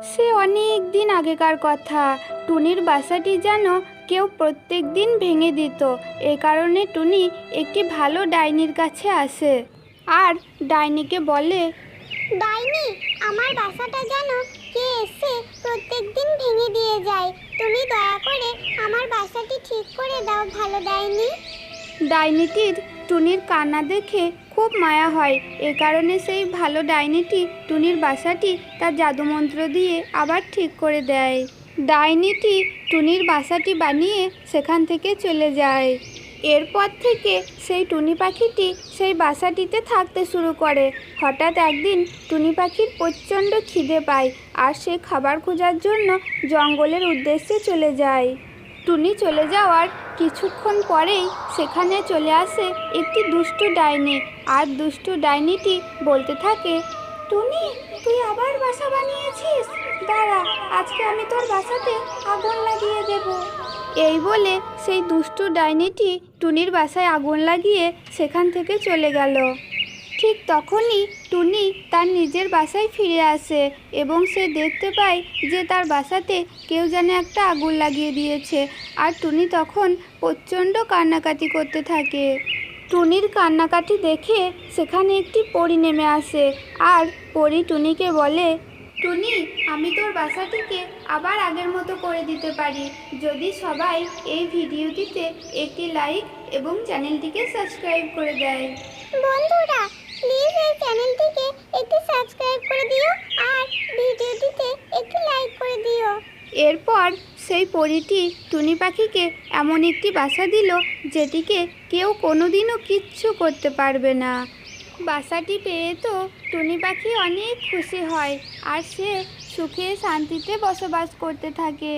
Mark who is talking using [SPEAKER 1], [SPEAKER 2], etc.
[SPEAKER 1] সে অনেক দিন আগেকার কথা। টুনির বাসাটি যেন কেউ প্রত্যেক দিন ভেঙে দিত। এ কারণে টুনি একটি ভালো ডাইনির কাছে আসে আর ডাইনিকে বলে,
[SPEAKER 2] ডাইনি, আমার বাসাটা যেন কে এসে প্রত্যেক দিন ভেঙে দিয়ে যায়। তুমি দয়া করে আমার বাসাটি ঠিক করে দাও ভালো ডাইনি।
[SPEAKER 1] ডাইনিটির টুনির কান্না দেখে খুব মায়া হয়। এ কারণে সেই ভালো ডাইনিটি টুনির বাসাটি তার জাদুমন্ত্র দিয়ে আবার ঠিক করে দেয়। ডাইনিটি টুনির বাসাটি বানিয়ে সেখান থেকে চলে যায়। এরপর থেকে সেই টুনি পাখিটি সেই বাসাটিতে থাকতে শুরু করে। হঠাৎ একদিন টুনি পাখির প্রচণ্ড খিদে পায় আর সে খাবার খোঁজার জন্য জঙ্গলের উদ্দেশ্যে চলে যায়। টুনি চলে যাওয়ার কিছুক্ষণ পরেই সেখানে চলে আসে একটি দুষ্টু ডাইনি। আর দুষ্টু ডাইনিটি বলতে থাকে, টুনি, তুই আবার বাসা বানিয়েছিস? দাঁড়া, আজকে আমি তোর বাসাতে আগুন লাগিয়ে দেব। এই বলে সেই দুষ্টু ডাইনিটি টুনির বাসায় আগুন লাগিয়ে সেখান থেকে চলে গেল। ঠিক তখনই টুনি তার নিজের বাসায় ফিরে আসে এবং সে দেখতে পায় যে তার বাসাতে কেউ যেন একটা আগুন লাগিয়ে দিয়েছে। আর টুনি তখন প্রচণ্ড কান্নাকাটি করতে থাকে। টুনির কান্নাকাটি দেখে সেখানে একটি পরী নেমে আসে আর পরী টুনিকে বলে, টুনি, আমি তোর বাসাটিকে আবার আগের মতো করে দিতে পারি যদি সবাই এই ভিডিওটিতে একটি লাইক এবং চ্যানেলটিকে সাবস্ক্রাইব করে দেয়।
[SPEAKER 2] বন্ধুরা, প্লিজ এই চ্যানেলটিকে একটু সাবস্ক্রাইব করে দিও আর ভিডিওটিতে একটু লাইক করে দিও।
[SPEAKER 1] এরপর সেই পরীটি টুনি পাখিকে এমন একটি বাসা দিল যেটিকে কেউ কোনোদিনও কিচ্ছু করতে পারবে না। বাসাটি পেয়ে তো টুনি পাখি অনেক খুশি হয় আর সে সুখে শান্তিতে বসবাস করতে থাকে।